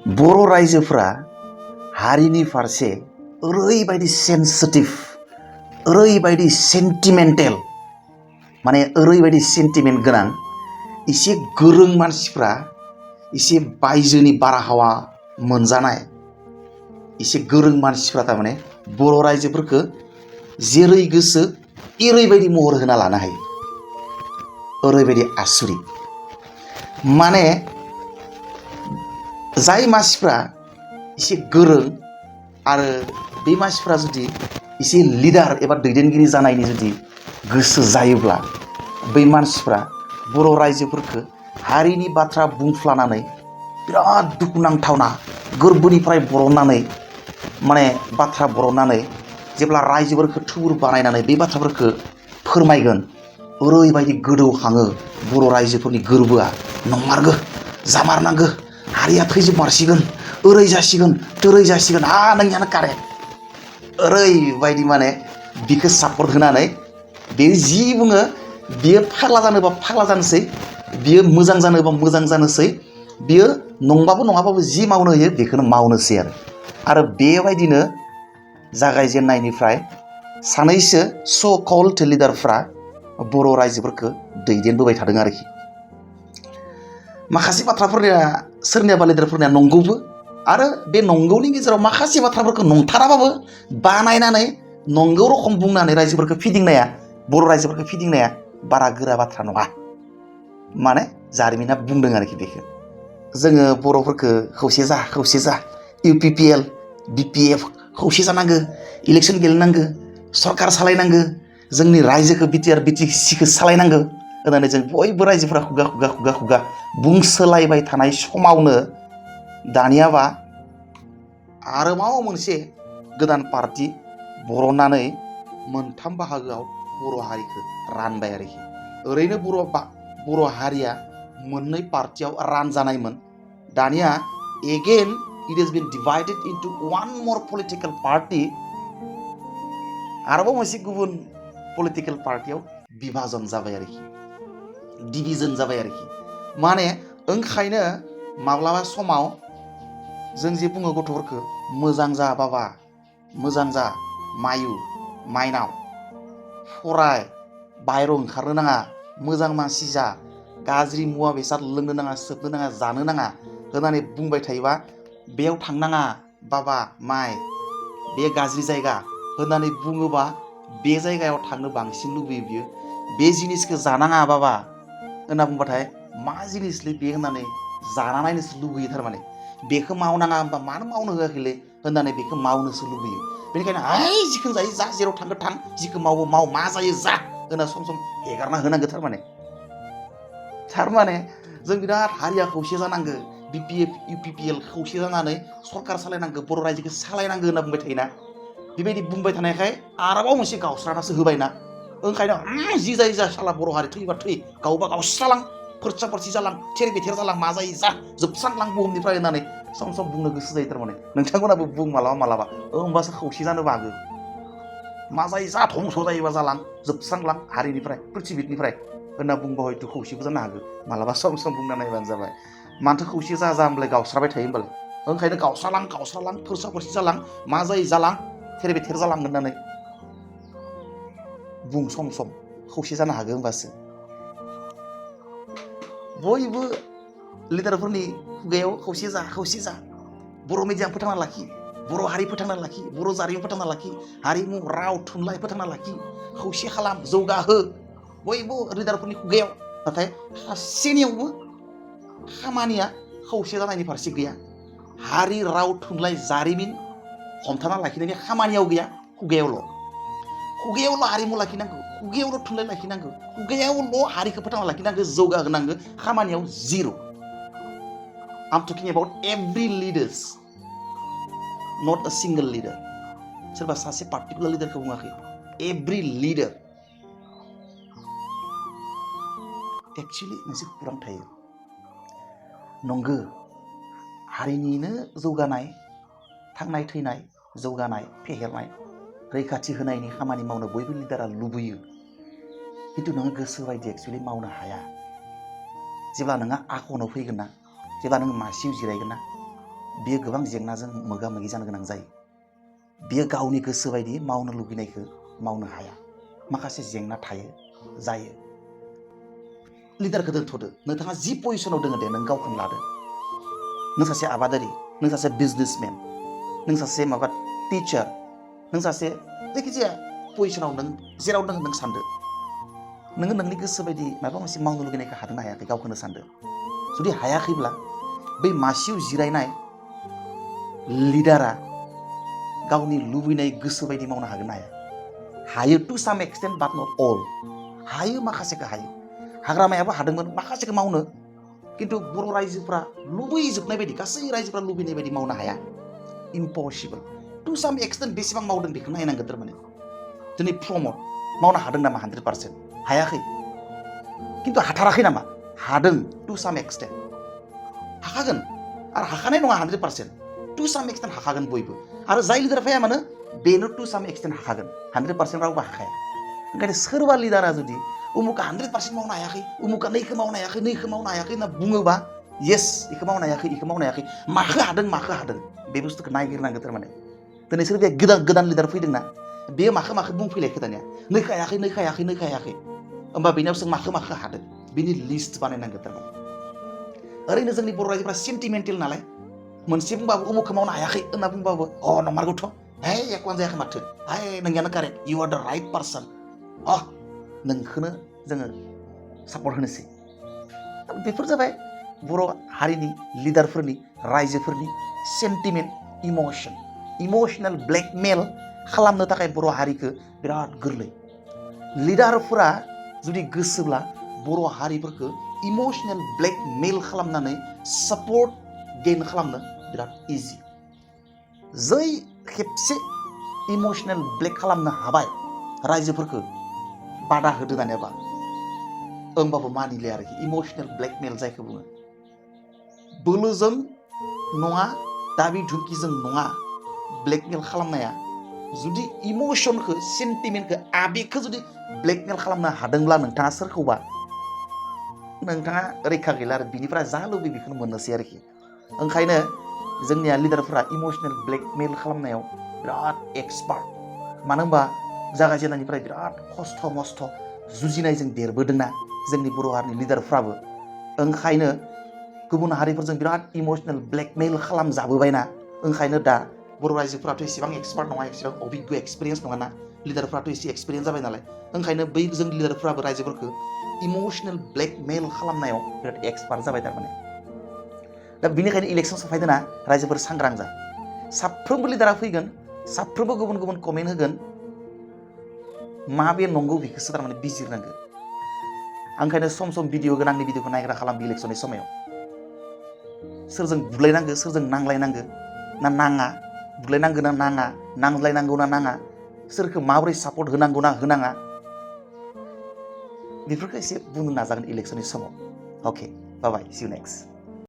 बर' रायजोफ्रा हारिनि फारसे ओरैबायदि सेन्सिटिभ, ओरैबायदि सेन्टिमेन्टेल, माने ओरैबायदि सेन्टिमेन्ट गोनां, एसे गोरों मानसिफ्रा, एसे बायजोनि बारहावा मोनजानाय एसे गोरों मानसिफ्रा थारमाने बर' रायजोफोरखौ जेरै गोसो एरैबायदि महर होना लानो हायो। ओरैबायदि आसुरित, माने जाय मानसिफ्रा एसे गोरों आरो बे मानसिफ्रा जुदि एसे लिडार एबा दैदेनगिरि जानायनि जुदि गोसो जायोब्ला बै मानसिफ्रा बर' रायजोफोरखौ हारिनि बाथ्रा बुंफ्लानानै बिराद दुखुनांथावना गोरबोनिफ्राय बरननानै माने बाथ्रा बरननानै जेब्ला रायजोफोरखौ थुबुर बानायनानै बे बाथ्राफोरखौ फोरमायगोन, ओरैबायदि गोदौखाङो बर' रायजोफोरनि गोरबोआ, नंमारगौ जामारनांगौ, हारिया थैजोबमारसिगोन, ओरै जासिगोन थोरै जासिगोन, नोंनियानो कारेक्ट, ओरैबायदि माने बिखौ सापर्ट होनानै बे जि बुङो बियो फाग्ला जानोबा फाग्ला जानोसै, बियो मोजां जानोबा मोजां जानोसै, बियो नंबाबो नङाबाबो जि मावनो होयो बेखौनो मावनोसै आरो बेबायदिनो जागायजेननायनिफ्राय सानैसो स' कल्ड लिडारफ्रा बर' रायजोफोरखौ दैदेनबोबाय थादों आरोखि। माखासे बाथ्राफोरनिया सोरनियाबा लिडारफोरनिया नंगौबो, आरो बे नंगौनि गेजेराव माखासे बाथ्राफोरखौ नंथाराबाबो बानायनानै नंगौ रखम बुंनानै रायजोफोरखौ फिदिंनाया, बर' रायजोफोरखौ फिदिंनाया बारा गोरा बाथ्रा नङा। माने जारिमिना बुंदों आरोखि बेखौ। जोङो बर'फोरखौ खौसे जा, UPPL, BPF खौसे जानांगो, इलेक्सन गेलेनांगो, सरकार सालायनांगो, जोंनि रायजोखौ BTR BTCखौ सालायनांगो होननानै जों बयबो रायजोफोरा खुगा बुंसोलायबाय थानाय समावनो दानियाबा आरोबाव मोनसे गोदान पार्टि बरननानै मोनथाम बाहागोआव बर' हारिखौ रानबाय आरोखि। ओरैनो बर' हारिया मोननै पार्टियाव रानजानायमोन, दानिया eigen it has been divided into one more political party, आरोबाव मोनसे गुबुन पलिटिकेल पार्टियाव बिभाजन जाबाय आरोखि, डिभिजन जाबाय आरोखि। माने ओंखायनो माब्लाबा समाव जों जे बुङो गथ'फोरखौ, मोजां जा बाबा, मोजां जा मायु माइनाव, फराय, बाहेराव ओंखारनो नाङा, मोजां मानसि जा, गाज्रि मुवा बेसाद लोंनो नाङा, सोबनो नाङा, जानो नाङा होननानै बुंबाय थायोबा, बेयाव थांनाङा बाबा माय, बे गाज्रि जायगा होननानै बुङोबा बे जायगायाव थांनो बांसिन लुबैयो बियो। बे जिनिसखौ जानाङा बाबा होनना बुंबाथाय मा जिनिसलै बे होननानै जाना नायनोसो लुबैयो थारमाने। बेखौ मावनाङा होनबा मानो मावनो होआखैलै होननानै बेखौ मावनोसो लुबैयो। बेनिखायनो जिखौनो जायो जा, जेराव थांगो थां, जिखौ मावो माव, मा जायो जा होनना सम सम हेगारना होनांगौ थारमाने जों बिराद हारिया खौसे जानांगो, BPF UPPL खौसे जानानै सरकार सालायनांगौ, बर' रायजोखौ सालायनांगौ होनना बुंबाय थायोना। बेबायदि बुंबाय थानायखाय आरोबाव मोनसे गावस्रानासो होबायना। ओंखायनो जि जायो जा, साला बर' हारि थैबा थै, गावबा गावस्रालां, फोरसा फोरसि जालां, थेर बेथेर जालां, मा जायो जा, जोबस्रांलां बुहुमनिफ्राय होननानै सम सम बुंनो गोसो जायो थारमाने। नोंथांमोनाबो बुं मालाबा, होमबासो खौसे जानोबो हागौ। मा जायो जा, धंस' जायोबा जालां, जोबस्रांलां हारिनिफ्राय, पृथिबिनिफ्राय होनना बुंबा हयथ' खौसेबो जानो हागौ। मालाबा सम सम बुंना नायबानो जाबाय। मानोथो खौसे जा होनबालाय गावस्राबाय थायो होनबालाय? ओंखायनो गावस्रालां, फोरसा फोरसि जालां, मा जायो जालां, थेर बेथेर जालां होननानै बुं सम सम, खौसे जानो हागौ होमबासो। बयबो लिडारफोरनि खुगायाव खौसे जा, बर' मिडियाम फोथांना लाखि, बर' हारि फोथांना लाखि, बर' जारिमिन फोथांना लाखि, हारिमु राव थुनलाइ फोथांना लाखि, खौसे खालाम, जौगाहो, बयबो लिडारफोरनि खुगायाव। नाथाय सासेनियावबो खामानिया खौसे जानायनि फारसे गैया। हारि राव थुनलाइ जारिमिन हमथाना लाखिनायनि खामानियाव गैया, खुगायावल' हारिमु लाखिनांगौ, खुगायावल' थुनलाइ लाखिनांगौ, खुगायावल' हारिखौ फोथांना लाखिनांगौ, जौगाहोनांगौ, खामानियाव जिर'। I'm talking about every leaders, not a single leader. सोरबा सासे पार्टिकुलार लिडारखौ बुङाखै, एभ्रि लिडार। एक्चुअलि मोनसे खुरां थायो, नंगौ हारिनिनो जौगानाय, थांनाय थैनाय, जौगानाय, फेहेरनाय, रैखाथि होनायनि खामानि मावनो बयबो लिडारा लुबैयो। खिन्थु नोङो गोसो बायदि एक्चुअलि मावनो हाया। जेब्ला नोंहा आखनाव फैगोन ना, जेब्ला नों मासियाव जिरायगोन ना, बियो गोबां जेंनाजों मोगा मोगि जानो गोनां जायो। बियो गावनि गोसो बायदि मावनो लुबैनायखौ मावनो हाया। माखासे जेंना थायो जायो। लिडारखौ दोनथ'दो, नोंथाङा जि पजिशनाव दङ दे नों गावखौनो लादो। नों सासे आबादारि, नों सासे बिजनेसमेन, नों सासे माबा टिचार, नों सासे जायखिजाया पजिशनाव नों जेराव दङ नों सानदो। नोङो नोंनि गोसो बायदि माबा मोनसे मावनो लुबैनायखौ हादोंना हायाखै गावखौनो सानदो। जुदि हायाखैब्ला बै मासियाव जिरायनाय लिडारा गावनि लुबैनाय गोसो बायदि मावनो हागोन ना हाया? हायो टु साम एक्सटेन्ट बाट नट अल। हायो माखासेखौ हायो। हाग्रामायाबो हादोंमोन माखासेखौ मावनो, खिन्थु बर' रायजोफ्रा लुबैजोबनाय बायदि गासै रायजोफ्रा लुबैनाय बायदि मावनो हाया। इम्पसिबोल। टु साम एक्सटेन्ट बेसेबां मावदों बेखौ नायनांगोन थारमाने। दिनै प्रमद मावनो हादों नामा 100%? हायाखै। खिन्थु हाथाराखै नामा? हादों टु साम एक्सटेन्ट। हाखागोन आरो हाखानाय नङा 100%। टु साम एक्सटेन्ट हाखागोन बयबो। आरो जाय लिडार फैया मानो बेनो टु साम एक्सटेन्ट हाखागोन। 100% रावबो हाखाया। ओंखायनो सोरबा लिडारा जुदि उमुका 100% मावनो हायाखै, उमुका नैखौ मावनो हायाखै, नैखौ मावनो हायाखै होनना बुङोबा येस इखौ मावनो हायाखै, इखौ मावनो हायाखै, माखौ हादों बे बुस्थुखौ नायगिरनांगोन थारमाने। दिनै सोरबाया गोदान लिडार फैदोंना बेयो माखौ बुंफैलायखो दानिया नैखौ हायाखै होमबा बेनियाव जों माखौ हादों बिनि लिस्ट बानायनांगोन थारमाने। ओरैनो जोंनि बर' रायजोफ्रा सेन्टिमेन्टेल नालाय मोनसे बुंबाबो उमुखौ मावनो हायाखै होनना बुंबाबो नंमारगौथ' हे एख'आनो जायाखै माथो, नोंनियानो कारेक्ट, इउ आर द राइट पार्सन, नोंखौनो जोङो सापर्ट होनोसै। बेफोर जाबाय बर' हारिनि लिडारफोरनि रायजोफोरनि सेन्टिमेन्ट इमसनेल ब्लेकमेल खालामनो थाखाय बर' हारिखौ बिराद गोरलै। लिडारफोरा जुदि गोसोब्ला बर' हारिफोरखौ इमसनेल ब्लेकमेल खालामनानै सापर्ट गेइन खालामनो बिराद इजि। जै खेबसे इमसनेल ब्लेक खालामनो हाबाय रायजोफोरखौ बादा होदो दानियाबा होमबाबो मानिले आरोखि। इमसनेल ब्लेकमेल जायखौ बुङो, बोलोजों नङा, दाबि धुमखिजों नङा ब्लेकमेल खालामनाया। जुदि इमसनखौ सेन्टिमेन्टखौ आबेगखौ जुदि ब्लेकमेल खालामनो हादोंब्ला नोंथाङा सोरखौबा, नोंथाङा रैखा गैला आरो बिनिफ्राय जा लुबैयो बेखौनो मोननोसै आरोखि। ओंखायनो जोंनिया लिडारफोरा इमसनेल ब्लेकमेल खालामनायाव बिराद एक्सपार्ट। मानो होनबा जागायजेननायनिफ्राय बिराद खस्थ' मस्थ' जुजिनायजों देरबोदोंना जोंनि बर' हारिनि लिडारफ्राबो। ओंखायनो गुबुन हारिफोरजों बिराद इमसनेल ब्लेकमेल खालामजाबोबायना, ओंखायनो दा बर' रायजोफोराथ' एसेबां एक्सपार्ट नङा, एसेबां अभिज्ञ एक्सपिरियेन्स नङाना, लिडारफ्राथ' एसे एक्सपिरियेन्स जाबाय नालाय। ओंखायनो बै जों लिडारफ्राबो रायजोफोरखौ इमसनेल ब्लेकमेल खालामनायाव बिराद एक्सपार्ट जाबाय थारमाने। दा बिनिखायनो इलेक्सन सफायदोंना रायजोफोर सांग्रां जा। साफ्रोमबो लिडारा फैगोन, साफ्रोमबो गुबुन गुबुन कमेन्ट होगोन, माबे नंगौ बेखौसो थारमाने बिजिरनांगौ। ओंखायनो सम सम भिडिअ होगोन, आंनि भिडिअखौ नायग्रा खालाम इलेक्सननि समायाव। सोरजों बुलायनांगौ, सोरजों नांलायनांगौ ना नाङा, बुलायनांगौ ना नाङा, नांज्लायनांगौ ना नाङा, सोरखौ माबोरै सापर्ट होनांगौ ना होनाङा, बेफोरखौ एसे बुंनो नाजागोन इलेक्सननि समाव। अके, बाय बाय, सि इउ नेक्स्ट।